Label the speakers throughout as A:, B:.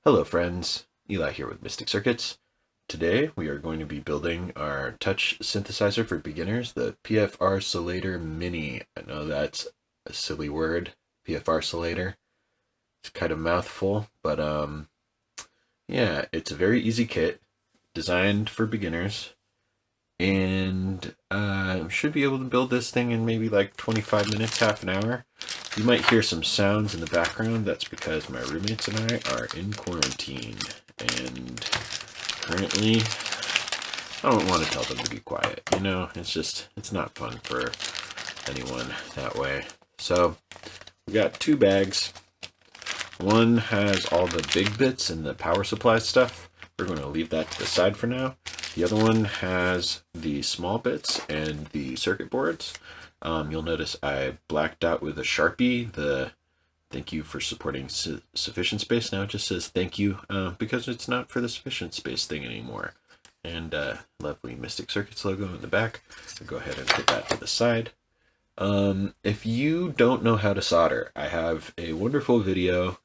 A: Hello friends, Eli here with Mystic Circuits. Today we are going to be building our touch synthesizer for beginners, the PFRsillator Mini. I know that's a silly word, PFRsillator. It's kind of a mouthful, but yeah, it's a very easy kit designed for beginners, and should be able to build this thing in maybe like 25 minutes, half an hour. You might hear some sounds in the background. That's because my roommates and I are in quarantine, and currently I don't want to tell them to be quiet. You know, it's not fun for anyone that way. So we got two bags. One has all the big bits and the power supply stuff. We're going to leave that to the side for now. The other one has the small bits and the circuit boards. You'll notice I blacked out with a Sharpie the thank you for supporting sufficient space. Now it just says thank you because it's not for the sufficient space thing anymore. And lovely Mystic Circuits logo in the back. I'll go ahead and put that to the side. If you don't know how to solder, I have a wonderful video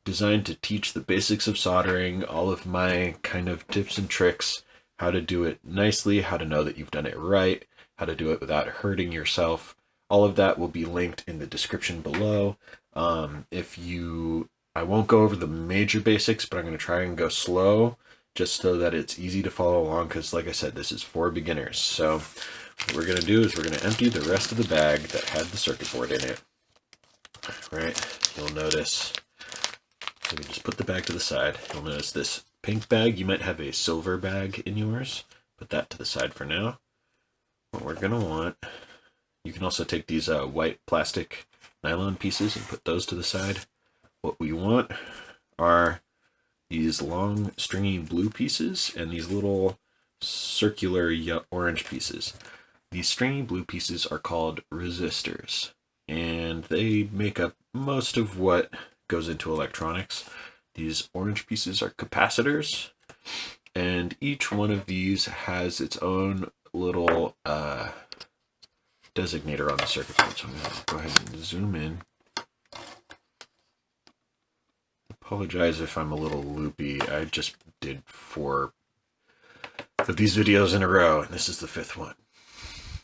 A: designed to teach the basics of soldering, all of my kind of tips and tricks, how to do it nicely, how to know that you've done it right, how to do it without hurting yourself. All of that will be linked in the description below. I won't go over the major basics, but I'm going to try and go slow just so that it's easy to follow along, because like I said, this is for beginners. So what we're going to do is we're going to empty the rest of the bag that had the circuit board in it. Right, you'll notice, let me just put the bag to the side. You'll notice this pink bag. You might have a silver bag in yours. Put that to the side for now. What we're going to want, you can also take these white plastic nylon pieces and put those to the side. What we want are these long stringy blue pieces and these little circular orange pieces. These stringy blue pieces are called resistors, and they make up most of what goes into electronics. These orange pieces are capacitors, and each one of these has its own little designator on the circuit board. So I'm going to go ahead and zoom in. Apologize if I'm a little loopy. I just did 4 of these videos in a row, and this is the 5th one.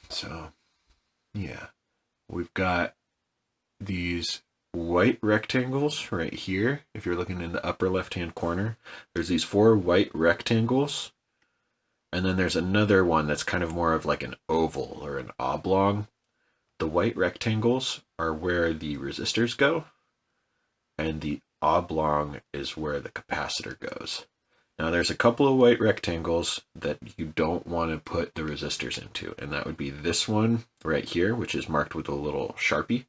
A: So yeah, we've got these white rectangles right here. If you're looking in the upper left hand corner, there's these 4 white rectangles, and then there's another one that's kind of more of like an oval or an oblong. The white rectangles are where the resistors go, and the oblong is where the capacitor goes. Now there's a couple of white rectangles that you don't want to put the resistors into, and that would be this one right here, which is marked with a little Sharpie,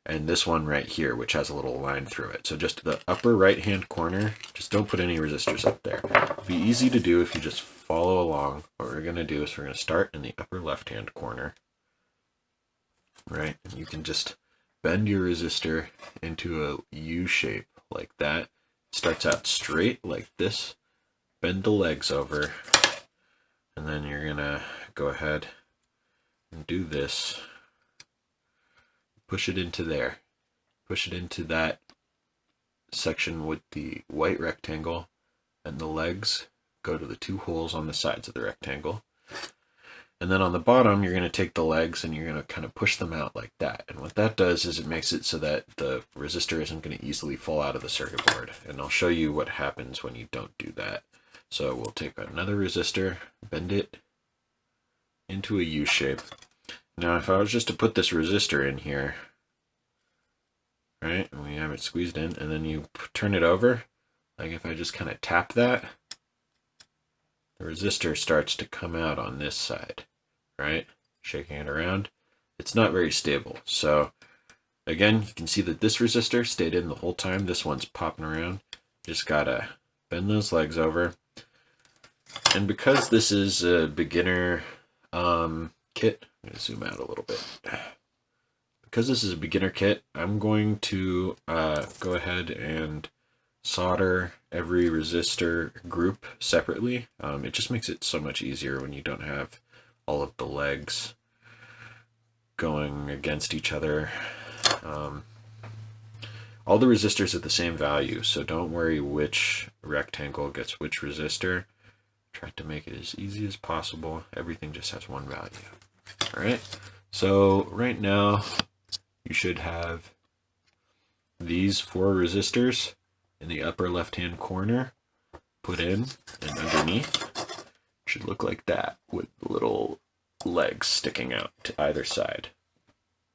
A: and this one right here, which has a little line through it. So just the upper right hand corner, just don't put any resistors up there. It'd be easy to do if you just follow along. What we're going to do is we're going to start in the upper left hand corner, right? And you can just bend your resistor into a U shape like that. It starts out straight like this. Bend the legs over, and then you're going to go ahead and do this. Push it into there. Push it into that section with the white rectangle, and the legs go to the 2 holes on the sides of the rectangle. And then on the bottom, you're going to take the legs and you're going to kind of push them out like that. And what that does is it makes it so that the resistor isn't going to easily fall out of the circuit board. And I'll show you what happens when you don't do that. So we'll take another resistor, bend it into a U shape. Now, if I was just to put this resistor in here, right, and we have it squeezed in, and then you turn it over, like if I just kind of tap that, the resistor starts to come out on this side, right? Shaking it around. It's not very stable. So again, you can see that this resistor stayed in the whole time. This one's popping around. Just gotta bend those legs over. And because this is a beginner kit, I'm going to zoom out a little bit. Because this is a beginner kit, I'm going to go ahead and solder every resistor group separately. It just makes it so much easier when you don't have all of the legs going against each other. All the resistors at the same value, so don't worry which rectangle gets which resistor. Try to make it as easy as possible. Everything just has one value. All right, so right now you should have these 4 resistors in the upper left-hand corner put in, and underneath it should look like that with little legs sticking out to either side.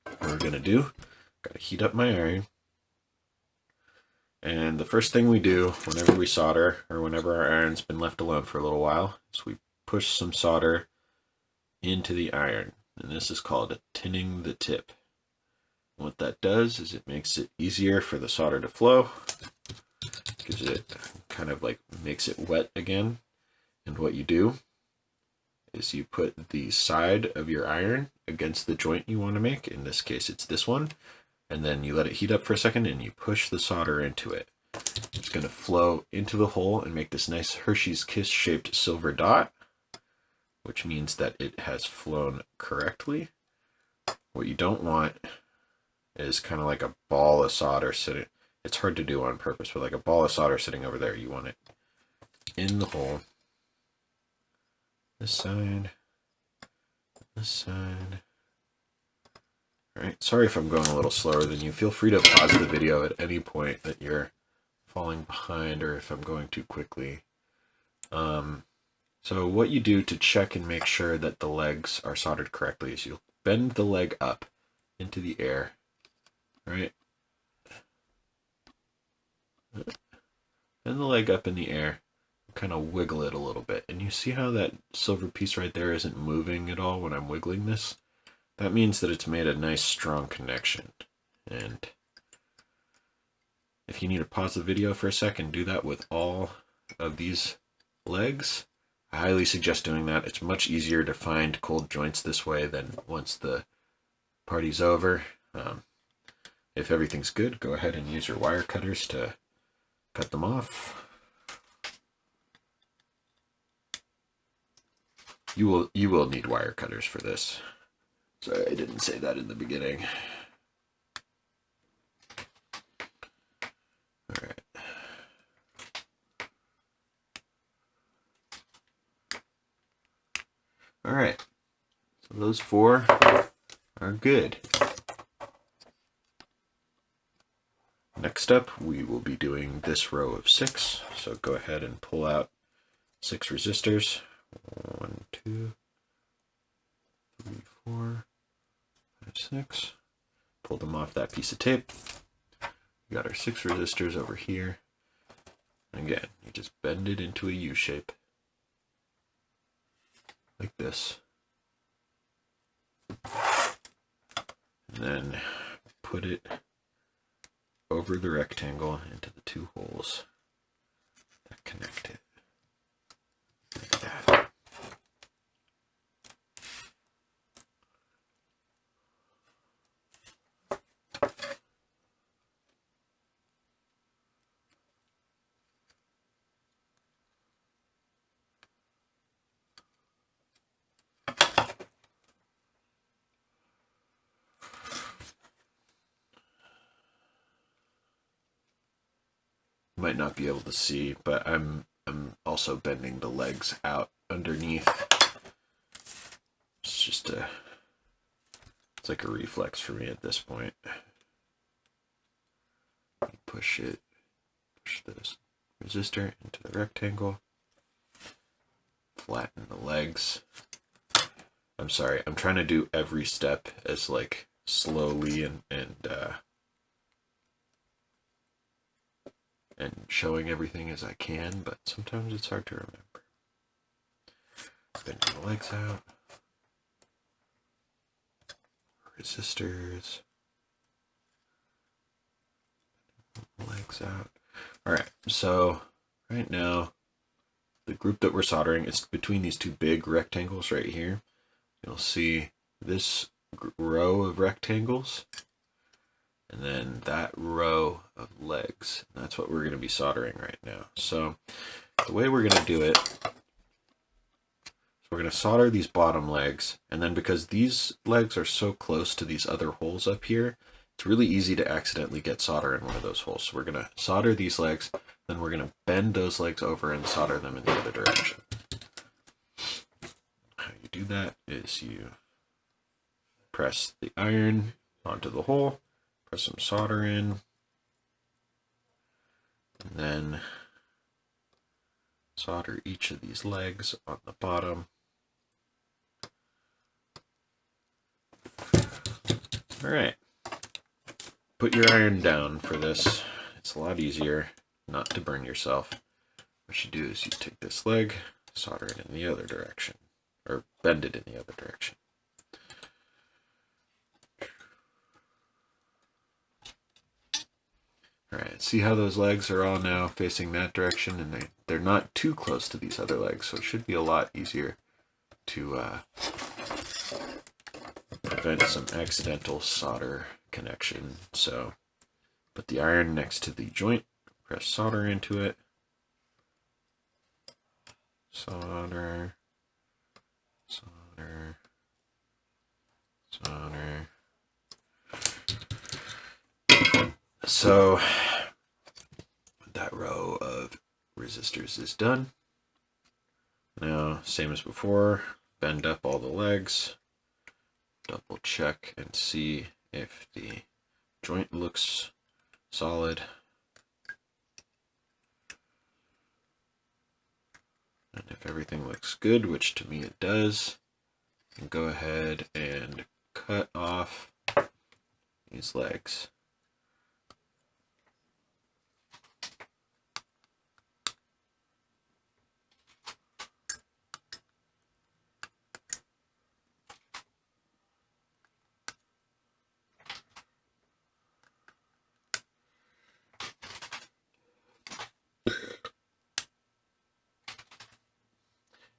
A: What we're gonna do, gotta heat up my iron. And the first thing we do whenever we solder, or whenever our iron's been left alone for a little while, is we push some solder into the iron. And this is called tinning the tip. And what that does is it makes it easier for the solder to flow. Gives it kind of like makes it wet again. And what you do is you put the side of your iron against the joint you want to make. In this case, it's this one. And then you let it heat up for a second and you push the solder into it. It's going to flow into the hole and make this nice Hershey's Kiss shaped silver dot, which means that it has flown correctly. What you don't want is kind of like a ball of solder sitting. It's hard to do on purpose, but like a ball of solder sitting over there. You want it in the hole. This side. This side. Alright, sorry if I'm going a little slower than you. Feel free to pause the video at any point that you're falling behind or if I'm going too quickly. So what you do to check and make sure that the legs are soldered correctly is you'll bend the leg up into the air. Right? Bend the leg up in the air, kind of wiggle it a little bit. And you see how that silver piece right there isn't moving at all when I'm wiggling this? That means that it's made a nice strong connection. And if you need to pause the video for a second, do that with all of these legs. I highly suggest doing that. It's much easier to find cold joints this way than once the party's over. If everything's good, go ahead and use your wire cutters to cut them off. You will need wire cutters for this. Sorry, I didn't say that in the beginning. All right. All right. So those 4 are good. Next up, we will be doing this row of 6. So go ahead and pull out 6 resistors. 1, 2, 3, 4, 5, 6. Pull them off that piece of tape. We got our 6 resistors over here. And again, you just bend it into a U shape. Like this. And then put it over the rectangle into the 2 holes that connect it. Like that. Might not be able to see, but I'm also bending the legs out underneath. It's just it's like a reflex for me at this point. Push this resistor into the rectangle. Flatten the legs. I'm sorry, I'm trying to do every step as like slowly and showing everything as I can, but sometimes it's hard to remember. Bending the legs out. Resistors. Legs out. Alright, so right now, the group that we're soldering is between these 2 big rectangles right here. You'll see this row of rectangles. And then that row of legs. That's what we're going to be soldering right now. So the way we're going to do it is we're going to solder these bottom legs. And then because these legs are so close to these other holes up here, it's really easy to accidentally get solder in one of those holes. So we're going to solder these legs, then we're going to bend those legs over and solder them in the other direction. How you do that is you press the iron onto the hole, press some solder in, and then solder each of these legs on the bottom. All right. Put your iron down for this. It's a lot easier not to burn yourself. What you do is you take this leg, solder it in the other direction, or bend it in the other direction. Alright, see how those legs are all now facing that direction, and they're not too close to these other legs, so it should be a lot easier to prevent some accidental solder connection. So put the iron next to the joint, press solder into it, solder, solder, solder. So that row of resistors is done. Now, same as before, bend up all the legs, double check and see if the joint looks solid. And if everything looks good, which to me it does, you can go ahead and cut off these legs.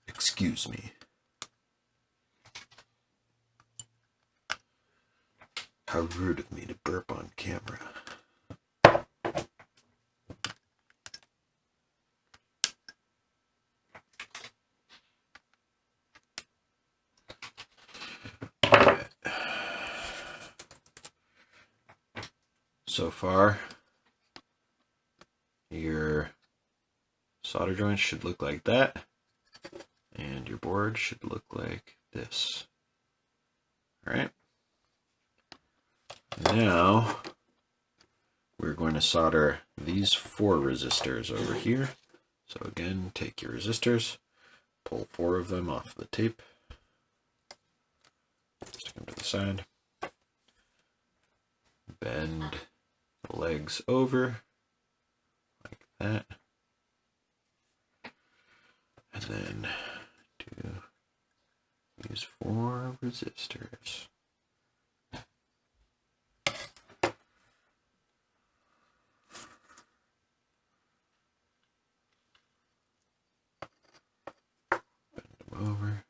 A: Excuse me. How rude of me to burp on camera. Right. So far, your solder joints should look like that. And your board should look like this. All right. Now we're going to solder these 4 resistors over here. So again, take your resistors, pull 4 of them off the tape, stick them to the side, bend the legs over like that, and then use 4 resistors. Bend them over.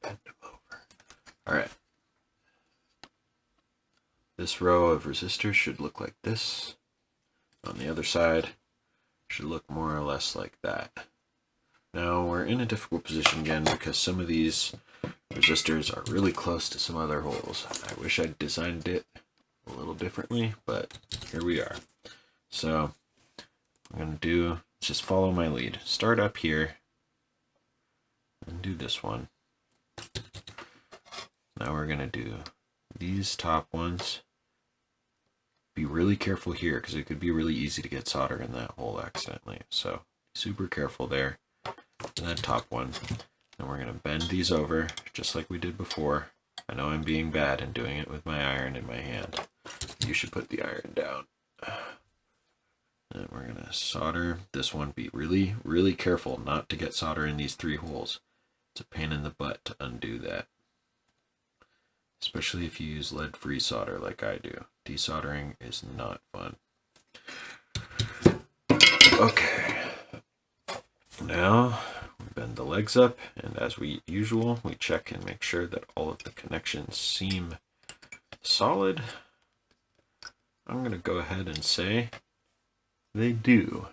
A: Bend them over. All right. This row of resistors should look like this. On the other side, should look more or less like that. Now we're in a difficult position again because some of these resistors are really close to some other holes. I wish I'd designed it a little differently, but here we are. So what I'm going to do is just follow my lead. Start up here and do this one. Now we're going to do these top ones. Be really careful here because it could be really easy to get solder in that hole accidentally. So be super careful there. And that top one. And we're going to bend these over just like we did before. I know I'm being bad and doing it with my iron in my hand. You should put the iron down. And we're going to solder this one. Be really, really careful not to get solder in these 3 holes. It's a pain in the butt to undo that. Especially if you use lead-free solder like I do. Desoldering is not fun. Okay. Now we bend open the legs up, and as usual, we check and make sure that all of the connections seem solid. I'm going to go ahead and say they do.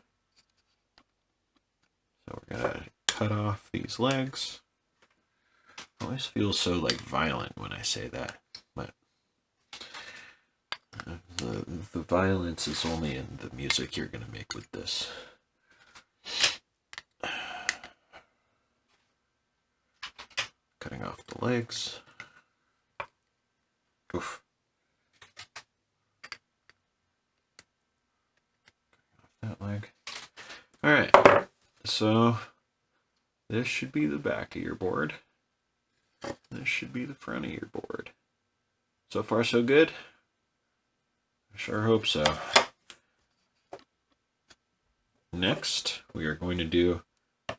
A: So we're going to cut off these legs. I always feel so like violent when I say that, but the violence is only in the music you're going to make with this. Cutting off the legs. Oof. Cutting off that leg. Alright, so this should be the back of your board. This should be the front of your board. So far, so good? I sure hope so. Next, we are going to do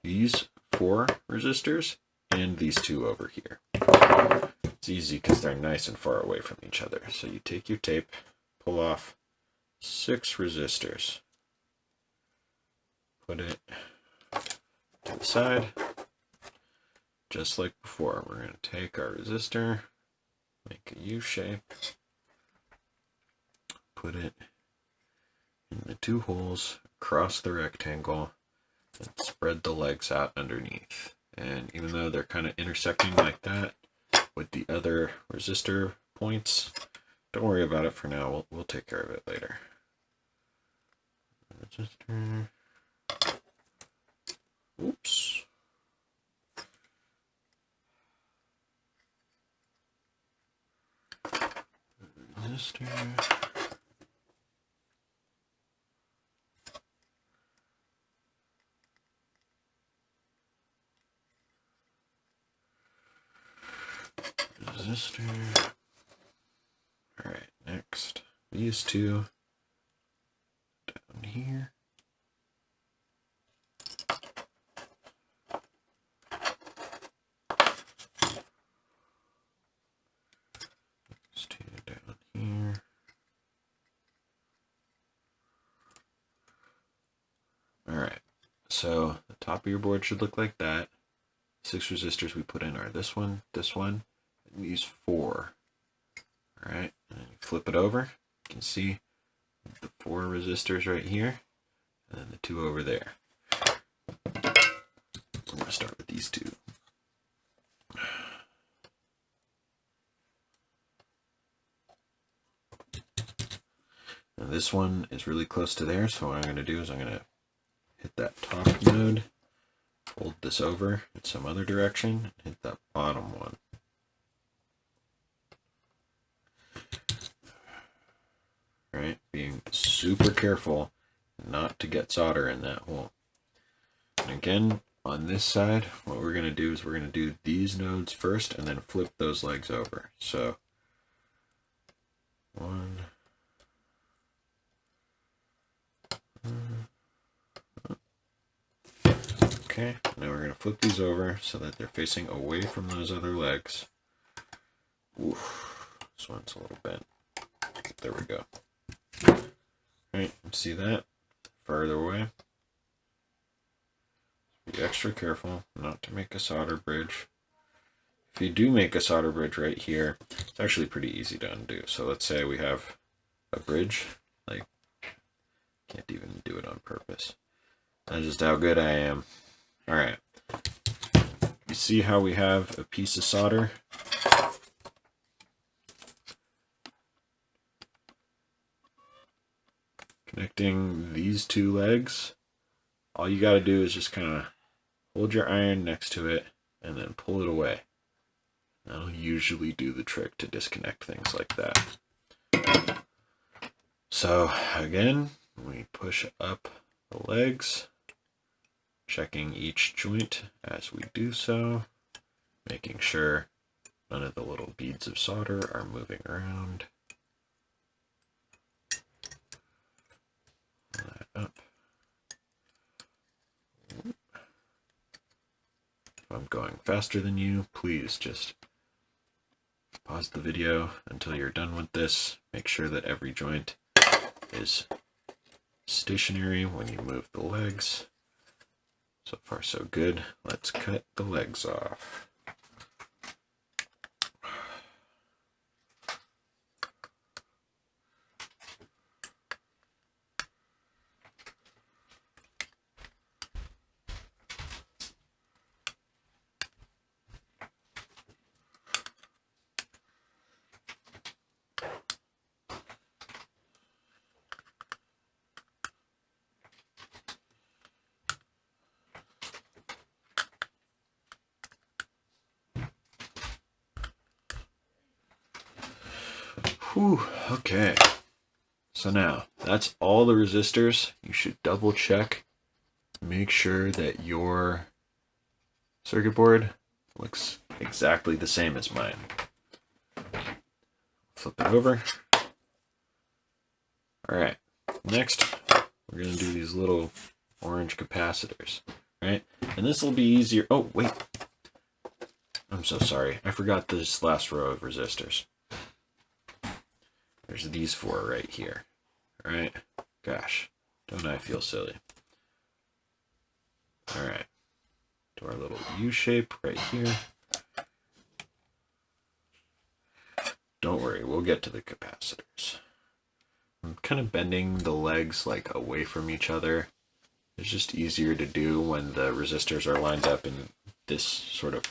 A: these 4 resistors and these 2 over here. It's easy because they're nice and far away from each other. So you take your tape, pull off 6 resistors. Put it to the side. Just like before, we're going to take our resistor, make a U shape, put it in the 2 holes across the rectangle, and spread the legs out underneath. And even though they're kind of intersecting like that with the other resistor points, don't worry about it for now. We'll take care of it later. Resistor. Oops. Resistor. Resistor. Alright, next. These 2 down here. These 2 down here. Alright, so the top of your board should look like that. 6 resistors we put in are this one, and these 4. Alright, and then you flip it over. You can see the 4 resistors right here, and then the 2 over there. I'm going to start with these 2. Now this one is really close to there, so what I'm going to do is I'm going to hit that top node, fold this over in some other direction, and hit that bottom one. Right, being super careful not to get solder in that hole. And again, on this side, what we're going to do is we're going to do these nodes first and then flip those legs over. So, 1, okay, now we're going to flip these over so that they're facing away from those other legs. Oof, this one's a little bent. There we go. Alright, see that? Further away. Be extra careful not to make a solder bridge. If you do make a solder bridge right here, it's actually pretty easy to undo. So let's say we have a bridge, like, can't even do it on purpose. That's just how good I am. Alright. You see how we have a piece of solder? Connecting these 2 legs. All you got to do is just kind of hold your iron next to it and then pull it away. That'll usually do the trick to disconnect things like that. So again, we push up the legs, checking each joint as we do so, making sure none of the little beads of solder are moving around. Pull that up. If I'm going faster than you, please just pause the video until you're done with this. Make sure that every joint is stationary when you move the legs. So far so good. Let's cut the legs off. Whew, okay. So now, that's all the resistors. You should double check. Make sure that your circuit board looks exactly the same as mine. Flip it over. Alright, next we're going to do these little orange capacitors, right? And this will be easier. Oh, wait. I'm so sorry. I forgot this last row of resistors. There's these four right here. Alright? Gosh, don't I feel silly. Alright. Do our little U shape right here. Don't worry, we'll get to the capacitors. I'm kind of bending the legs like away from each other. It's just easier to do when the resistors are lined up in this sort of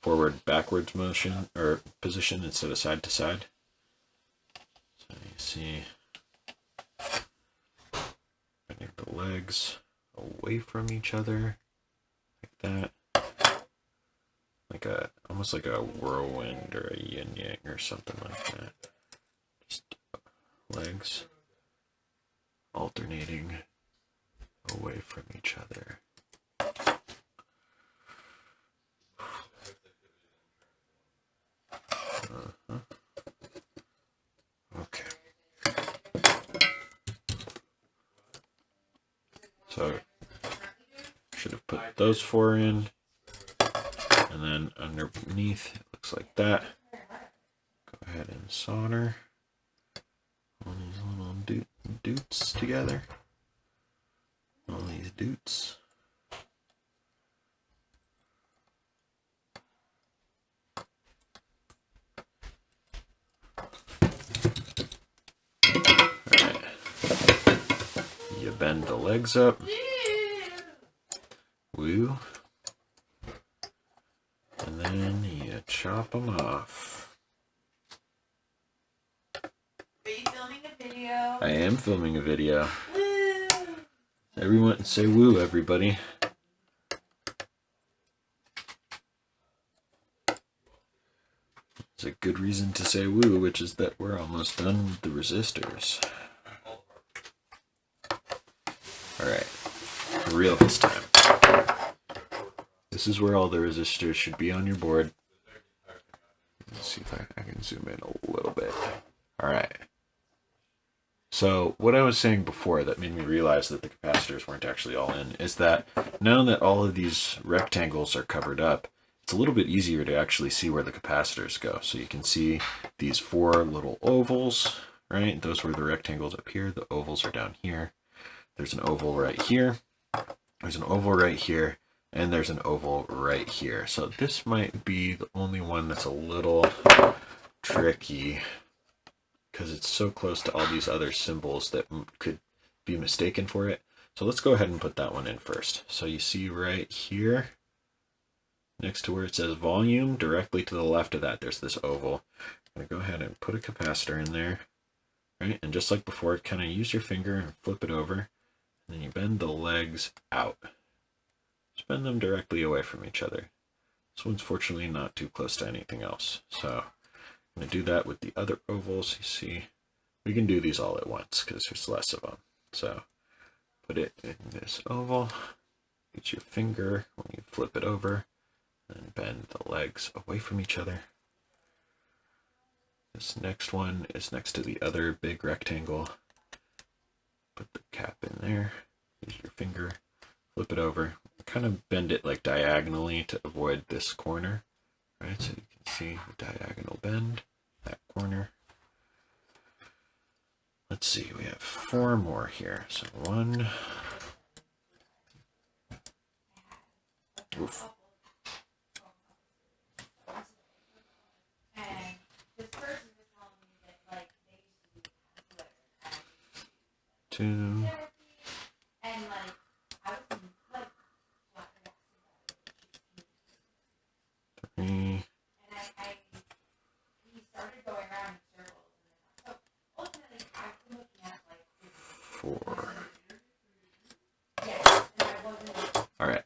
A: forward-backwards motion or position instead of side to side. So you see, bending the legs away from each other like that, like almost like a whirlwind or a yin yang or something like that. Just legs alternating away from each other. Okay. So should have put those four in, and then underneath it looks like that. Go ahead and solder all these little doots together. All these doots. Alright. You bend the legs up. Woo. And then you chop them off.
B: Are you filming a video?
A: I am filming a video. Woo! Everyone say woo, everybody. It's a good reason to say woo, which is that we're almost done with the resistors. Alright, for real this time. This is where all the resistors should be on your board. Let's see if I can zoom in a little bit. Alright. So what I was saying before that made me realize that the capacitors weren't actually all in is that now that all of these rectangles are covered up, it's a little bit easier to actually see where the capacitors go. So you can see these four little ovals, right? Those were the rectangles up here. The ovals are down here. There's an oval right here. There's an oval right here. And there's an oval right here. So this might be the only one that's a little tricky because it's so close to all these other symbols that could be mistaken for it. So let's go ahead and put that one in first. So you see right here, next to where it says volume, directly to the left of that, there's this oval. I'm going to go ahead and put a capacitor in there, right? And just like before, kind of use your finger and flip it over. And then you bend the legs out. Just bend them directly away from each other. This one's fortunately not too close to anything else. So I'm going to do that with the other ovals. You see, we can do these all at once because there's less of them. So put it in this oval. Use your finger when you flip it over. And bend the legs away from each other. This next one is next to the other big rectangle. Put the cap in there. Use your finger. Flip it over. Kind of bend it like diagonally to avoid this corner. Right, so you can see the diagonal bend, that corner. Let's see, we have four more here. So 1, Oof. Two. Three. Four. All right.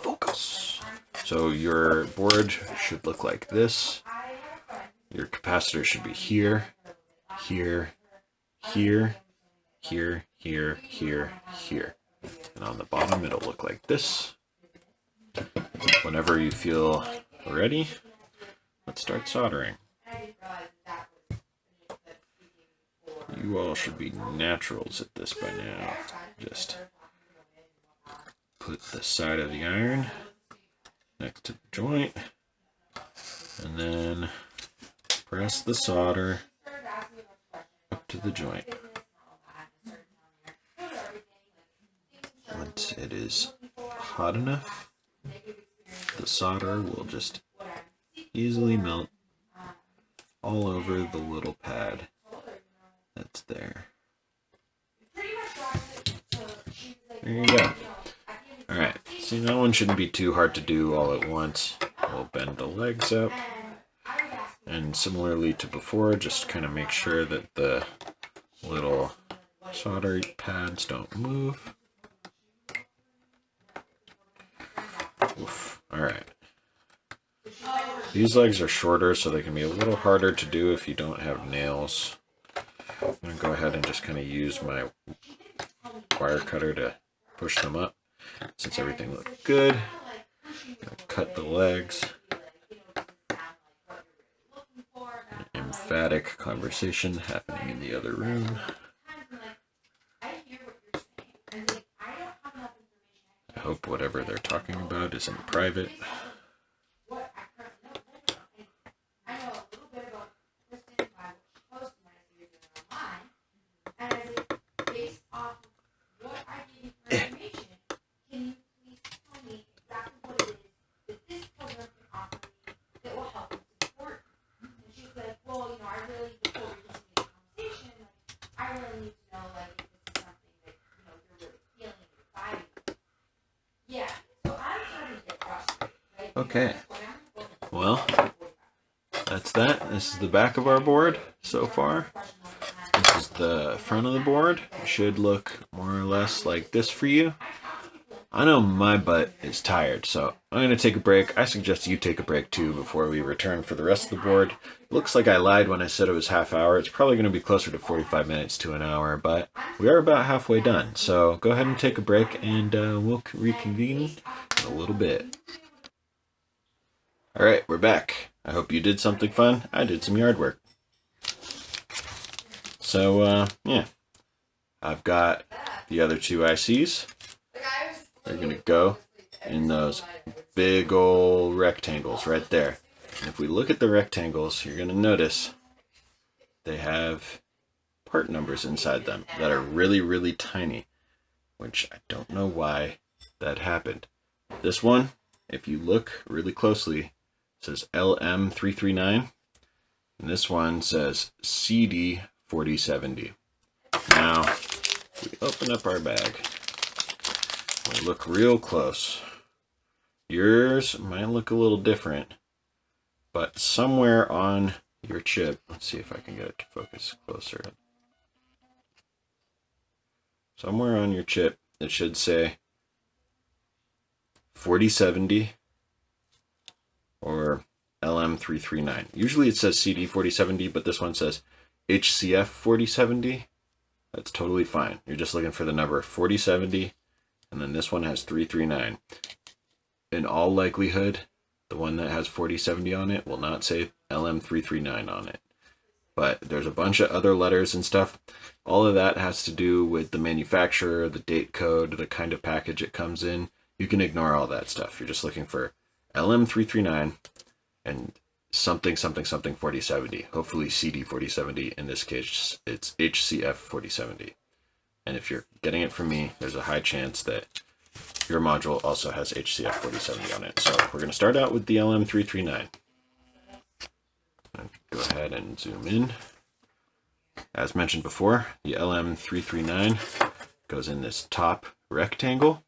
A: Focus. So your board should look like this. Your capacitor should be here, here, here, here, here, here, here. And on the bottom, it'll look like this. Whenever you feel ready, let's start soldering. You all should be naturals at this by now. Just put the side of the iron next to the joint, and then press the solder up to the joint. Once it is hot enough, the solder will just easily melt all over the little pad that's there. There you go. Alright, see, that one shouldn't be too hard to do all at once. We'll bend the legs up. And similarly to before, just kind of make sure that the little solder pads don't move. Oof. Alright. These legs are shorter, so they can be a little harder to do if you don't have nails. I'm going to go ahead and just kind of use my wire cutter to push them up. Since everything looked good, I'm going to cut the legs. An emphatic conversation happening in the other room. I hope whatever they're talking about isn't private. Okay, well, that's that. This is the back of our board so far. This is the front of the board. It should look more or less like this for you. I know my butt is tired, so I'm going to take a break. I suggest you take a break too before we return for the rest of the board. Looks like I lied when I said it was half hour. It's probably going to be closer to 45 minutes to an hour, but we are about halfway done. So go ahead and take a break, and we'll reconvene in a little bit. All right, we're back. I hope you did something fun. I did some yard work. So, yeah, I've got the other two ICs. They're going to go in those big old rectangles right there. And if we look at the rectangles, you're going to notice they have part numbers inside them that are really, really tiny, which I don't know why that happened. This one, if you look really closely, says LM339, and this one says CD4070. Now, if we open up our bag, we look real close. Yours might look a little different, but somewhere on your chip, let's see if I can get it to focus closer. Somewhere on your chip, it should say 4070 or LM339. Usually it says CD4070, but this one says HCF4070. That's totally fine. You're just looking for the number 4070, and then this one has 339. In all likelihood, the one that has 4070 on it will not say LM339 on it. But there's a bunch of other letters and stuff. All of that has to do with the manufacturer, the date code, the kind of package it comes in. You can ignore all that stuff. You're just looking for LM339 and something 4070. Hopefully CD4070. In this case, it's HCF4070. And if you're getting it from me, there's a high chance that your module also has HCF 4070 on it. So we're going to start out with the LM339. Go ahead and zoom in. As mentioned before, the LM339 goes in this top rectangle.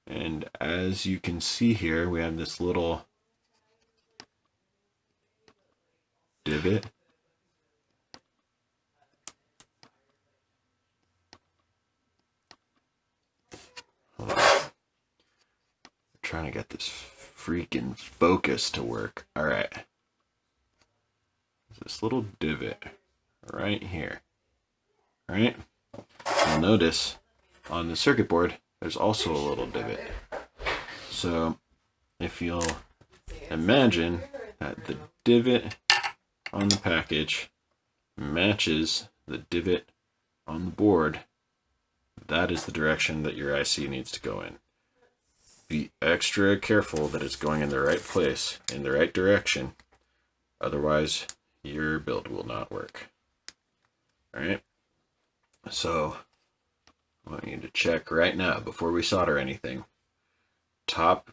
A: And as you can see here, we have this little divot. Hold on. I'm trying to get this freaking focus to work. All right. There's this little divot right here. All right. You'll notice on the circuit board, there's also a little divot. So if you'll imagine that the divot on the package matches the divot on the board, that is the direction that your IC needs to go in. Be extra careful that it's going in the right place, in the right direction. Otherwise, your build will not work. Alright? So, I want you to check right now before we solder anything. Top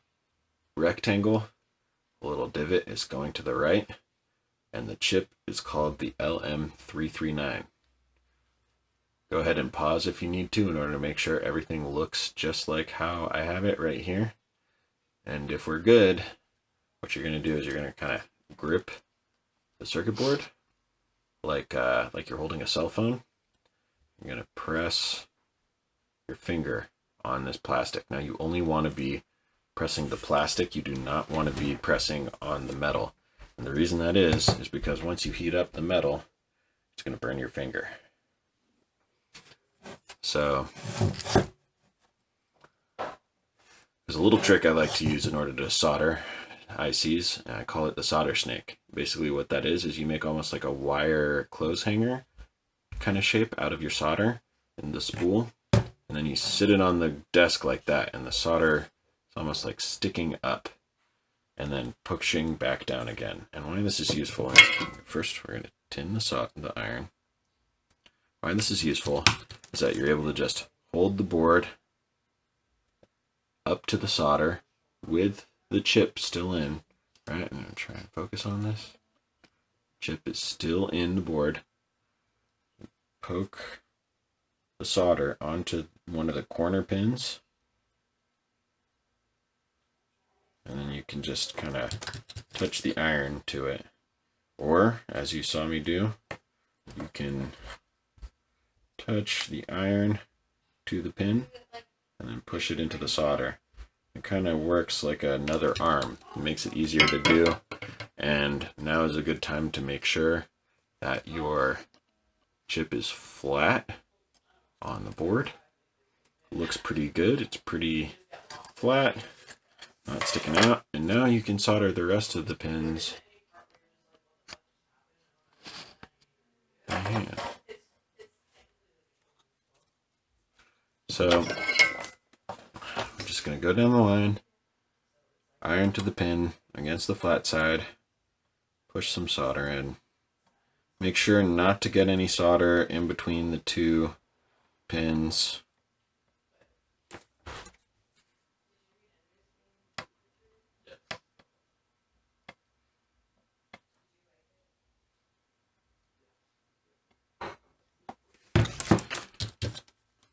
A: rectangle, a little divot is going to the right, and the chip is called the LM339. Go ahead and pause if you need to in order to make sure everything looks just like how I have it right here. And if we're good, what you're going to do is you're going to kind of grip the circuit board like you're holding a cell phone. You're going to press your finger on this plastic. Now you only want to be pressing the plastic. You do not want to be pressing on the metal. And the reason that is because once you heat up the metal, it's going to burn your finger. So there's a little trick I like to use in order to solder ICs, and I call it the solder snake. Basically what that is you make almost like a wire clothes hanger kind of shape out of your solder in the spool, and then you sit it on the desk like that, and the solder is almost like sticking up and then pushing back down again. And why this is useful is, first we're going to tin the iron. Why this is useful is that you're able to just hold the board up to the solder with the chip still in. Right, I'm going to try and focus on this. Chip is still in the board. Poke the solder onto one of the corner pins. And then you can just kind of touch the iron to it. Or, as you saw me do, you can touch the iron to the pin and then push it into the solder. It kind of works like another arm. It makes it easier to do. And now is a good time to make sure that your chip is flat on the board. It looks pretty good. It's pretty flat, not sticking out. And now you can solder the rest of the pins by hand. So I'm just going to go down the line, iron to the pin against the flat side, push some solder in. Make sure not to get any solder in between the two pins.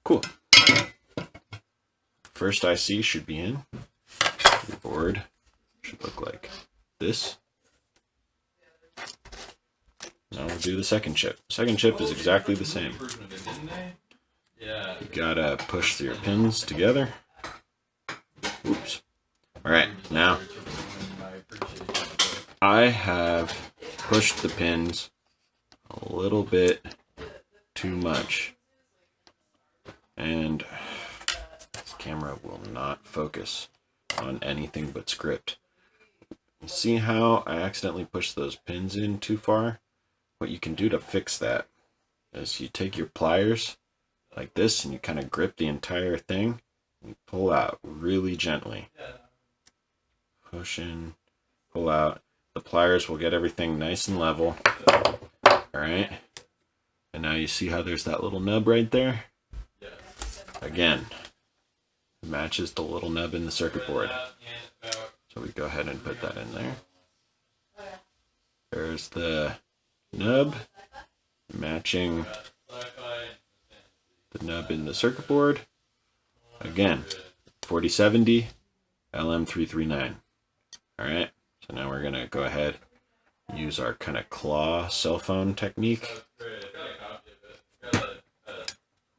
A: Cool. First IC should be in. The board should look like this. Now we'll do the second chip. Second chip is exactly the same. You gotta push your pins together. Oops. Alright, now I have pushed the pins a little bit too much. And this camera will not focus on anything but script. You see how I accidentally pushed those pins in too far? What you can do to fix that is you take your pliers like this and you kind of grip the entire thing and you pull out really gently. Push in, pull out. The pliers will get everything nice and level. Alright. And now you see how there's that little nub right there? Again, matches the little nub in the circuit board. So we go ahead and put that in there. There's the nub matching the nub in the circuit board. Again, 4070 LM339. Alright, so now we're going to go ahead and use our kind of claw cell phone technique. I'm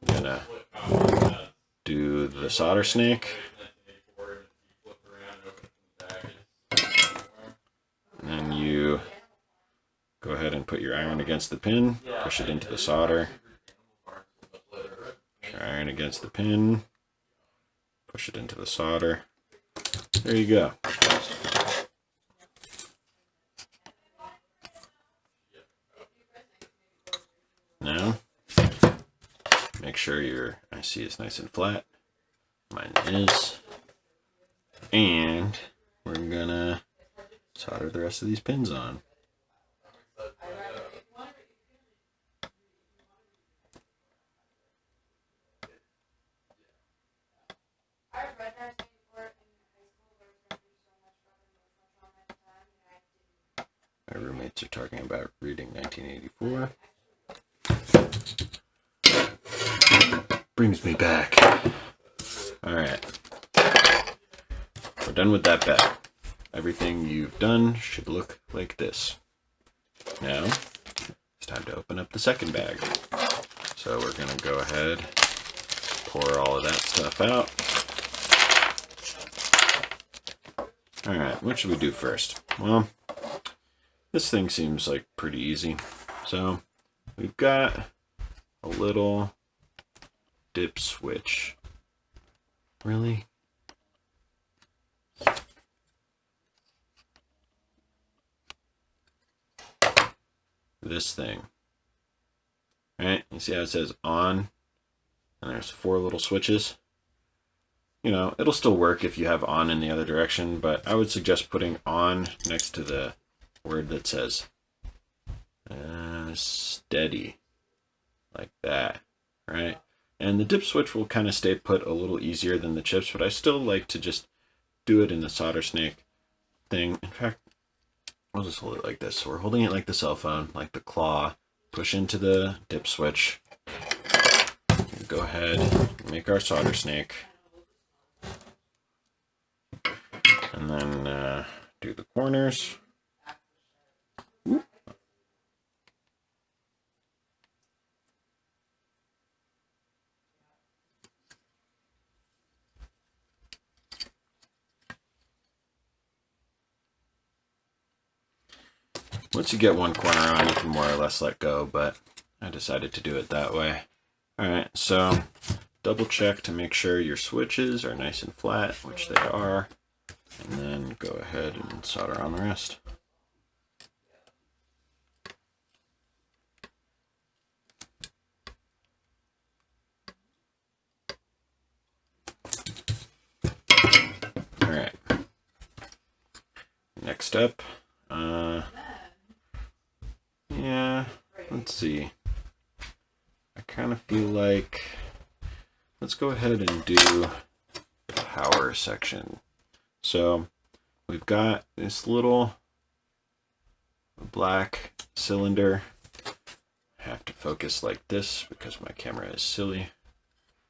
A: going to do the solder snake. And then you go ahead and put your iron against the pin, push it into the solder. Push your iron against the pin, push it into the solder. There you go. Now, make sure your IC is nice and flat. Mine is. And we're gonna solder the rest of these pins on. My roommates are talking about reading 1984. Brings me back. Alright. We're done with that bag. Everything you've done should look like this. Now, it's time to open up the second bag. So we're going to go ahead, pour all of that stuff out. Alright, what should we do first? Well, this thing seems like pretty easy. So we've got a little dip switch. Really? This thing. Right? You see how it says on? And there's 4 little switches. You know, it'll still work if you have on in the other direction, but I would suggest putting on next to the word that says steady, like that, right? And the dip switch will kind of stay put a little easier than the chips, but I still like to just do it in the solder snake thing. In fact, I'll just hold it like this. So we're holding it like the cell phone, like the claw. Push into the dip switch. Go ahead, make our solder snake. And then do the corners. Whoop. Once you get one corner on, you can more or less let go, but I decided to do it that way. Alright, so double check to make sure your switches are nice and flat, which they are, and then go ahead and solder on the rest. Alright, next up, yeah, let's see. I kind of feel like, let's go ahead and do the power section. So we've got this little black cylinder. I have to focus like this because my camera is silly.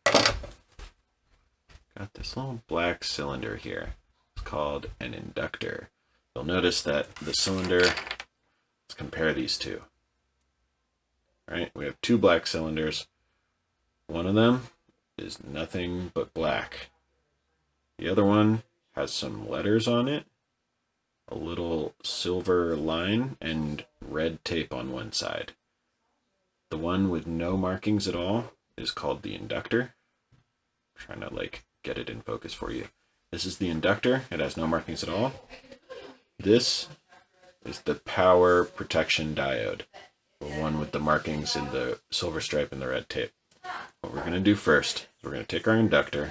A: Got this little black cylinder here. It's called an inductor. You'll notice that the cylinder, let's compare these two. All right, we have 2 black cylinders. One of them is nothing but black. The other one has some letters on it, a little silver line, and red tape on one side. The one with no markings at all is called the inductor. I'm trying to like get it in focus for you. This is the inductor. It has no markings at all. This is the power protection diode, the one with the markings and the silver stripe and the red tape. What we're going to do first is we're going to take our inductor,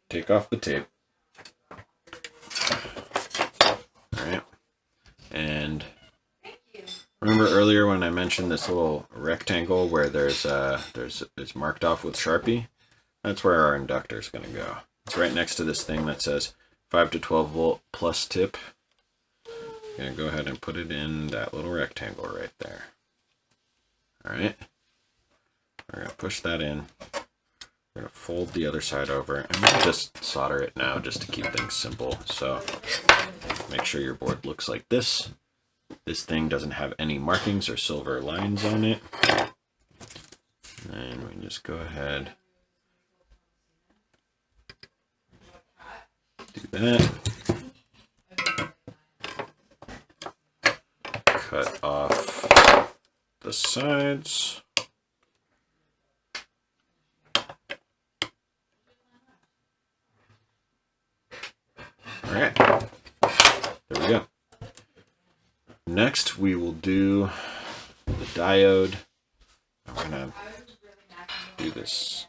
A: take off the tape, alright, and remember earlier when I mentioned this little rectangle where it's marked off with Sharpie? That's where our inductor is going to go. It's right next to this thing that says 5 to 12 volt plus tip. I'm going to go ahead and put it in that little rectangle right there. All right. We're going to push that in. We're going to fold the other side over, and we'll just solder it now just to keep things simple. So make sure your board looks like this. This thing doesn't have any markings or silver lines on it. And we can just go ahead, do that. Cut off the sides. All right, there we go. Next, we will do the diode. I'm gonna do this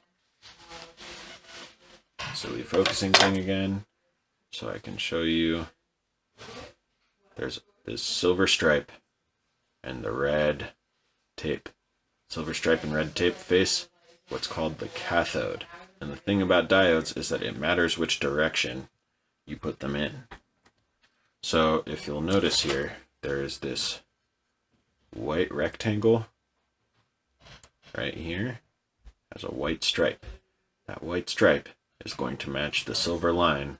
A: silly focusing thing again so I can show you. There's this silver stripe and the red tape. Silver stripe and red tape face what's called the cathode. And the thing about diodes is that it matters which direction you put them in. So if you'll notice here, there is this white rectangle right here, has a white stripe. That white stripe is going to match the silver line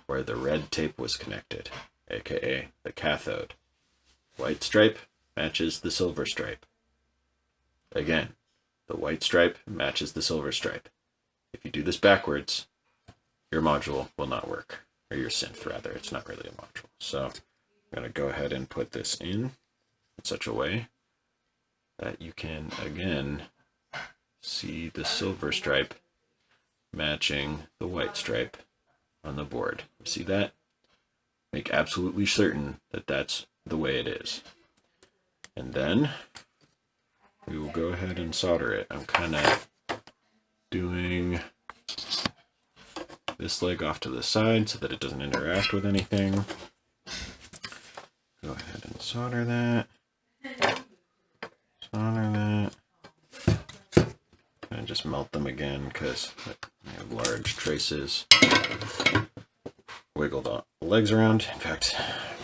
A: where the red tape was connected, aka the cathode. White stripe matches the silver stripe. Again, the white stripe matches the silver stripe. If you do this backwards, your module will not work. Or your synth, rather. It's not really a module. So I'm going to go ahead and put this in such a way that you can, again, see the silver stripe matching the white stripe on the board. You see that? Make absolutely certain that that's the way it is. And then we will go ahead and solder it. I'm kind of doing this leg off to the side so that it doesn't interact with anything. Go ahead and solder that. Solder that. And just melt them again because they have large traces. Wiggle the legs around. In fact,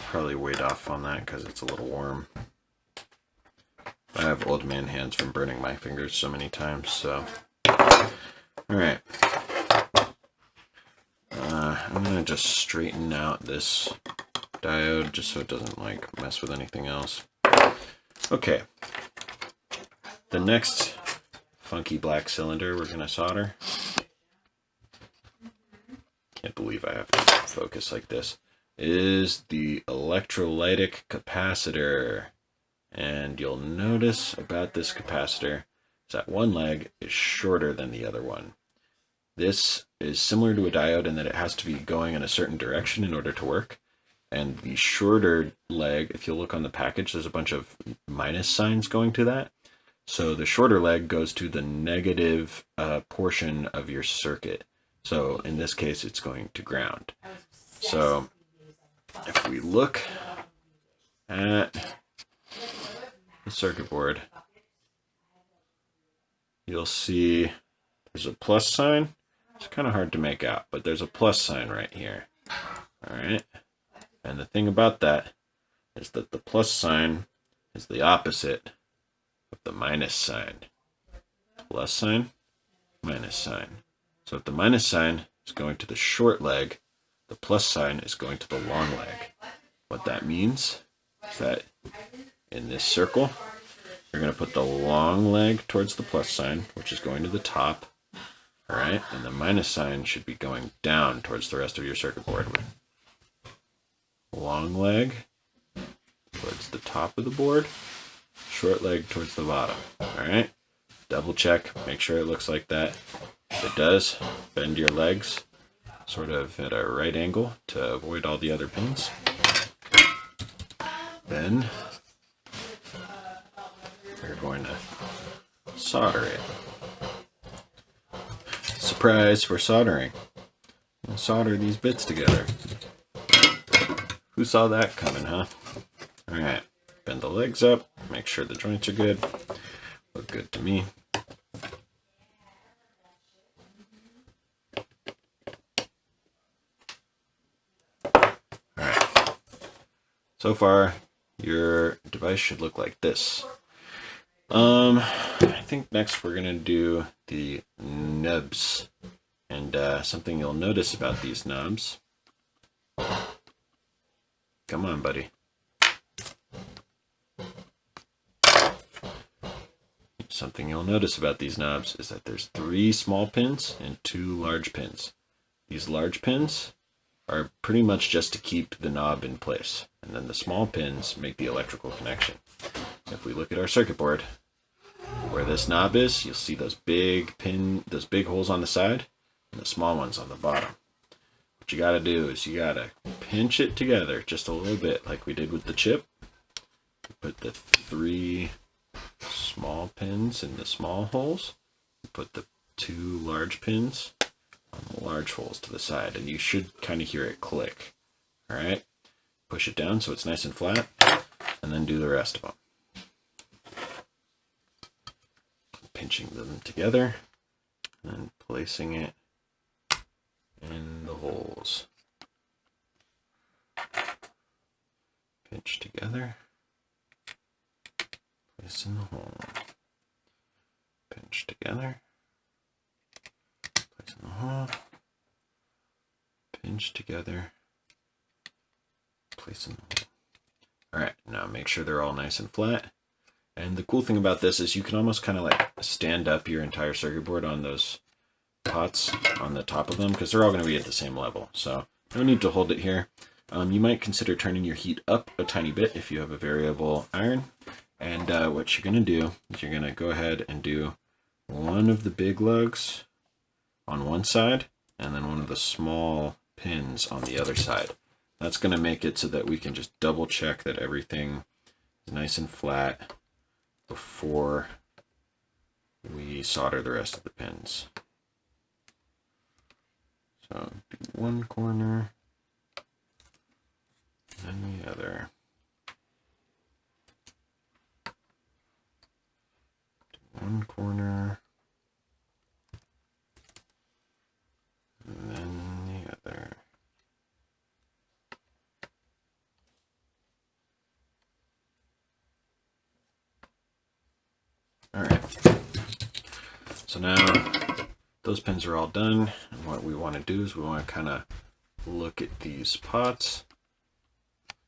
A: probably weight off on that because it's a little warm. I have old man hands from burning my fingers so many times, so. Alright. I'm going to just straighten out this diode just so it doesn't like mess with anything else. Okay. The next funky black cylinder we're going to solder. Can't believe I have to focus like this. Is the electrolytic capacitor. And you'll notice about this capacitor is that one leg is shorter than the other one. This is similar to a diode in that it has to be going in a certain direction in order to work. And the shorter leg, if you look on the package, there's a bunch of minus signs going to that. So the shorter leg goes to the negative portion of your circuit. So in this case, it's going to ground. So if we look at the circuit board, you'll see there's a plus sign. It's kind of hard to make out, but there's a plus sign right here. All right. And the thing about that is that the plus sign is the opposite of the minus sign. Plus sign, minus sign. So if the minus sign is going to the short leg, the plus sign is going to the long leg. What that means is that in this circle, you're going to put the long leg towards the plus sign, which is going to the top. All right, and the minus sign should be going down towards the rest of your circuit board. Long leg towards the top of the board, short leg towards the bottom. All right, double check, make sure it looks like that. If it does, bend your legs sort of at a right angle to avoid all the other pins. Then we're going to solder it. Surprise, we're soldering. We'll solder these bits together. Who saw that coming, huh? Alright, bend the legs up, make sure the joints are good. Look good to me. So far, your device should look like this. I think next we're gonna do the nubs, and something you'll notice about these knobs. Come on, buddy. Something you'll notice about these knobs is that there's 3 small pins and 2 large pins. These large pins are pretty much just to keep the knob in place, and then the small pins make the electrical connection. If we look at our circuit board, where this knob is, you'll see those big holes on the side and the small ones on the bottom. What you gotta do is you gotta pinch it together just a little bit, like we did with the chip. Put the 3 small pins in the small holes, put the 2 large pins on the large holes to the side, and you should kind of hear it click. All right, push it down so it's nice and flat, and then do the rest of them. Pinching them together and placing it in the holes. Pinch together, place in the hole. Pinch together, place in the hole. Pinch together, place in the hole. All right, now make sure they're all nice and flat. And the cool thing about this is you can almost kind of like stand up your entire circuit board on those pots on the top of them, because they're all going to be at the same level. So no need to hold it here. You might consider turning your heat up a tiny bit if you have a variable iron. And what you're going to do is you're going to go ahead and do one of the big lugs on one side and then one of the small pins on the other side. That's going to make it so that we can just double check that everything is nice and flat before we solder the rest of the pins. So do one corner, and the other. Do one corner, and then the other. All right, so now those pins are all done, and what we want to do is we want to kind of look at these pots.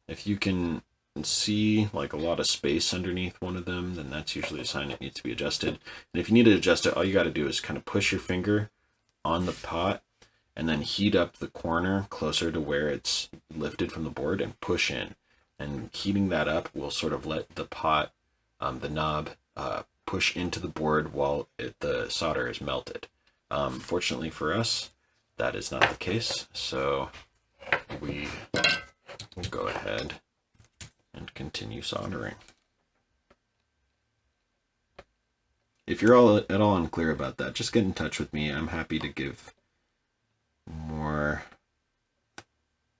A: If you can see like a lot of space underneath one of them, then that's usually a sign it needs to be adjusted. And if you need to adjust it, all you got to do is kind of push your finger on the pot and then heat up the corner closer to where it's lifted from the board and push in. And heating that up will sort of let the pot, the knob, push into the board while the solder is melted. Fortunately for us, that is not the case, so we will go ahead and continue soldering. If you're at all unclear about that, just get in touch with me. I'm happy to give more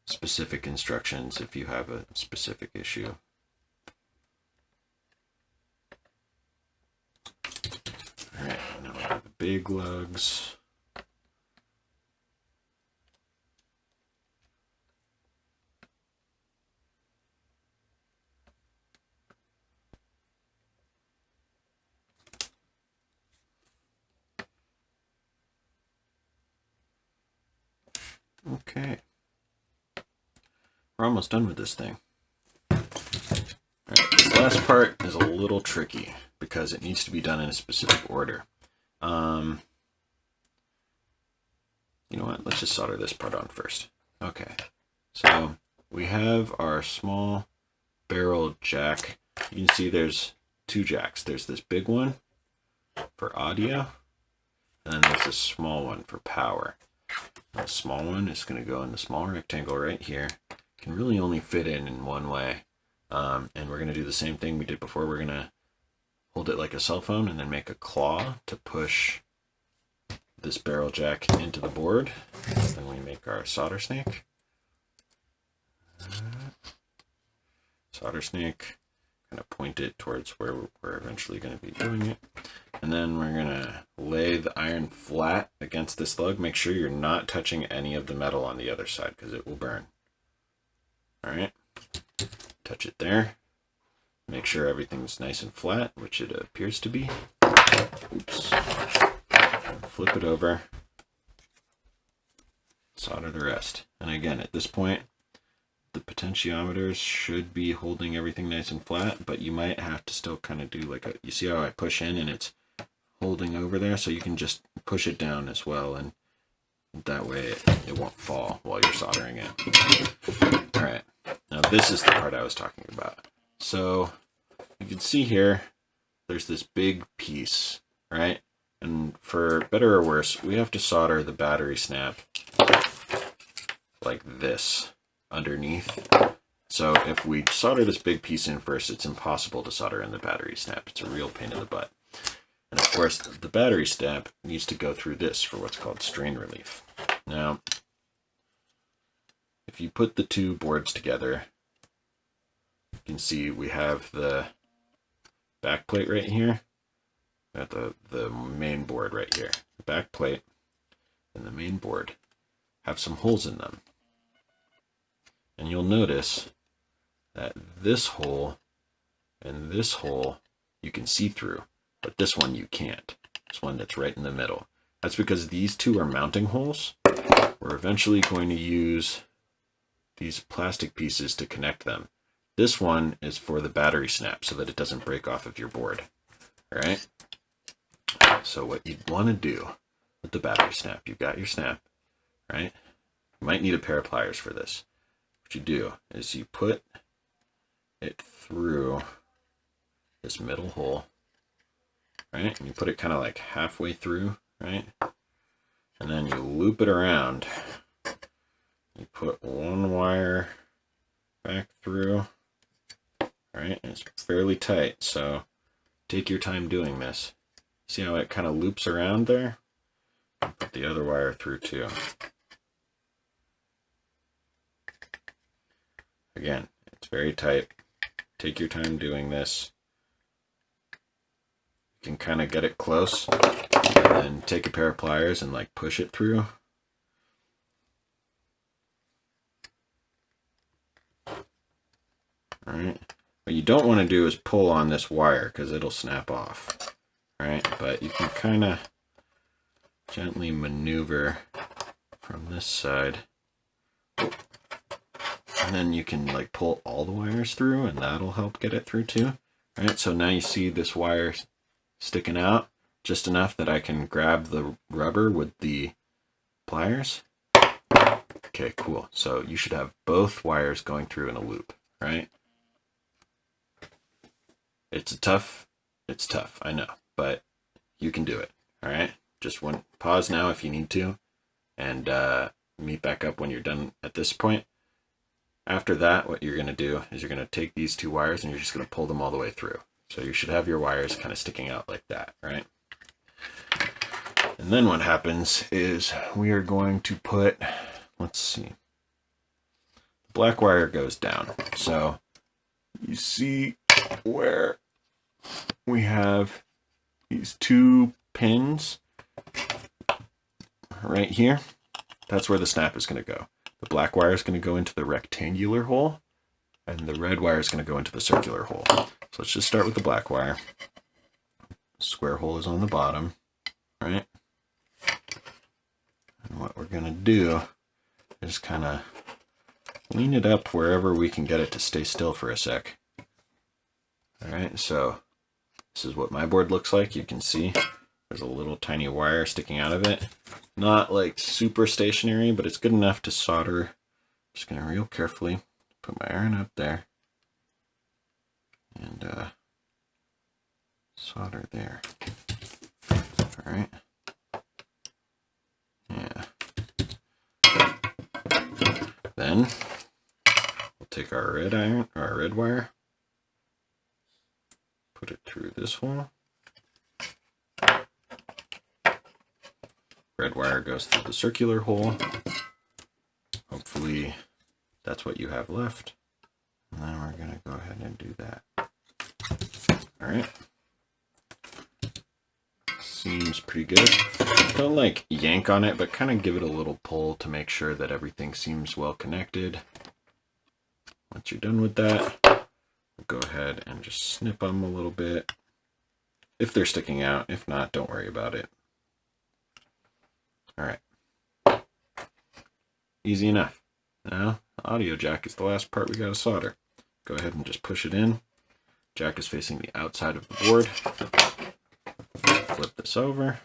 A: specific instructions if you have a specific issue. All right, now we have the big lugs. Okay, we're almost done with this thing. All right, this last part is a little tricky because it needs to be done in a specific order. You know what? Let's just solder this part on first. Okay, so we have our small barrel jack. You can see there's 2 jacks. There's this big one for audio, and then there's this small one for power. The small one is going to go in the small rectangle right here. Can really only fit in one way. And we're going to do the same thing we did before. We're going to hold it like a cell phone and then make a claw to push this barrel jack into the board. Then we make our solder snake. Solder snake, kind of point it towards where we're eventually going to be doing it. And then we're going to lay the iron flat against this lug. Make sure you're not touching any of the metal on the other side because it will burn. All right. touch it there. Make sure everything's nice and flat, which it appears to be. Oops. Flip it over. Solder the rest. And again, at this point, the potentiometers should be holding everything nice and flat, but you might have to still kind of do like a, you see how I push in and it's holding over there? So you can just push it down as well, and that way it won't fall while you're soldering it. All right, now this is the part I was talking about. So you can see here, there's this big piece, right? And for better or worse, we have to solder the battery snap like this underneath. So if we solder this big piece in first, it's impossible to solder in the battery snap. It's a real pain in the butt. And of course, the battery snap needs to go through this for what's called strain relief. Now, if you put the two boards together, you can see we have the back plate right here, at the main board right here. The back plate and the main board have some holes in them. And you'll notice that this hole and this hole you can see through, but this one you can't. This one that's right in the middle. That's because these two are mounting holes. We're eventually going to use these plastic pieces to connect them. This one is for the battery snap so that it doesn't break off of your board. All right? So what you'd want to do with the battery snap, you've got your snap, right? You might need a pair of pliers for this. What you do is you put it through this middle hole, right? And you put it kind of like halfway through, right? And then you loop it around. You put one wire back through, right? And it's fairly tight, so take your time doing this. See how it kind of loops around there? Put the other wire through too. Again, it's very tight. Take your time doing this. You can kind of get it close and then take a pair of pliers and like push it through. All right. What you don't want to do is pull on this wire because it'll snap off. All right, but you can kind of gently maneuver from this side. And then you can like pull all the wires through and that'll help get it through too. All right, so now you see this wire sticking out just enough that I can grab the rubber with the pliers. Okay, cool. So you should have both wires going through in a loop, right? It's tough, I know, but you can do it, all right? Just pause now if you need to, and meet back up when you're done at this point. After that, what you're going to do is you're going to take these two wires and you're just going to pull them all the way through. So you should have your wires kind of sticking out like that, right? And then what happens is we are going to put, let's see, the black wire goes down. So you see where we have these two pins right here? That's where the snap is going to go. The black wire is going to go into the rectangular hole, and the red wire is going to go into the circular hole. So let's just start with the black wire. The square hole is on the bottom, right? And what we're going to do is kind of lean it up wherever we can get it to stay still for a sec. All right, so this is what my board looks like. You can see there's a little tiny wire sticking out of it. Not like super stationary, but it's good enough to solder. Just gonna real carefully put my iron up there and solder there. All right. Yeah. Then we'll take our red iron, or our red wire, put it through this hole. Red wire goes through the circular hole. Hopefully that's what you have left. And then we're going to go ahead and do that. All right. Seems pretty good. Don't like yank on it, but kind of give it a little pull to make sure that everything seems well connected. Once you're done with that, go ahead and just snip them a little bit if they're sticking out. If not, don't worry about it. All right. Easy enough. Now, the audio jack is the last part we got to solder. Go ahead and just push it in. Jack is facing the outside of the board. Flip this over.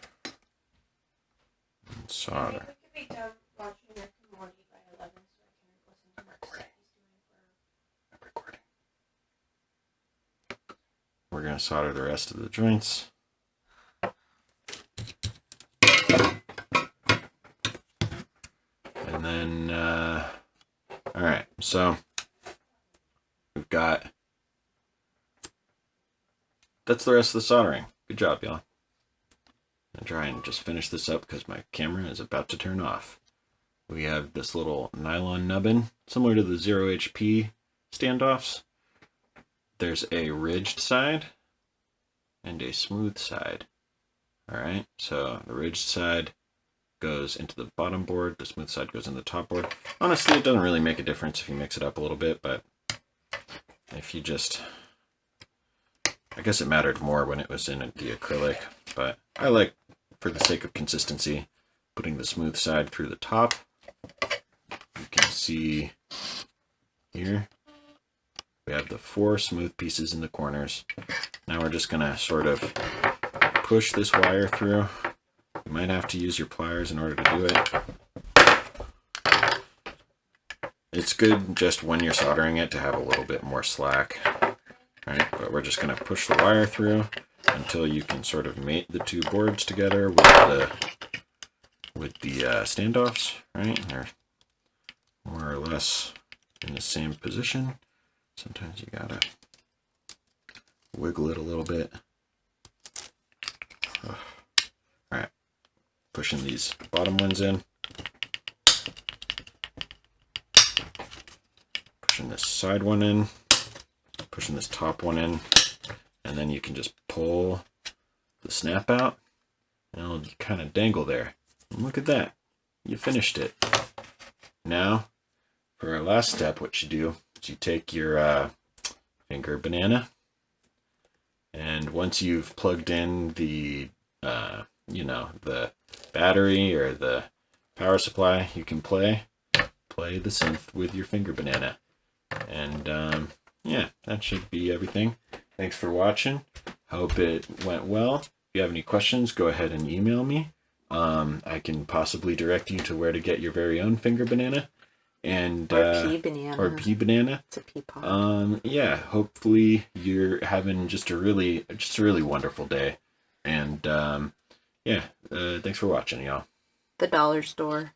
A: And solder.
B: I think we could be done watching Rick and Morty by 11 so I can listen to Mark's set he's doing for...
A: I'm recording. We're going to solder the rest of the joints. And then, all right, so we've got, that's the rest of the soldering. Good job, y'all. I'm going to try and just finish this up because my camera is about to turn off. We have this little nylon nubbin, similar to the 0 HP standoffs. There's a ridged side and a smooth side. All right, so the ridged side goes into the bottom board, the smooth side goes in the top board. Honestly, it doesn't really make a difference if you mix it up a little bit, but if you just, I guess it mattered more when it was in the acrylic, but I like, for the sake of consistency, putting the smooth side through the top. You can see here, we have the 4 smooth pieces in the corners. Now we're just gonna sort of push this wire through. You might have to use your pliers in order to do it. It's good just when you're soldering it to have a little bit more slack. Right, but we're just going to push the wire through until you can sort of mate the 2 boards together with the standoffs, right? They're more or less in the same position. Sometimes you gotta wiggle it a little bit. All right, pushing these bottom ones in. Pushing this side one in. Pushing this top one in. And then you can just pull the snap out. And it'll kind of dangle there. And look at that. You finished it. Now, for our last step, what you do is you take your finger banana. And once you've plugged in the the battery or the power supply, you can play the synth with your finger banana. And yeah, that should be everything. Thanks for watching. Hope it went well. If you have any questions, go ahead and email me. I can possibly direct you to where to get your very own finger banana. And
C: or pea banana.
A: Or pea banana.
C: It's a pea pod.
A: Yeah, hopefully you're having just a really wonderful day. And yeah, thanks for watching, y'all.
C: The dollar store.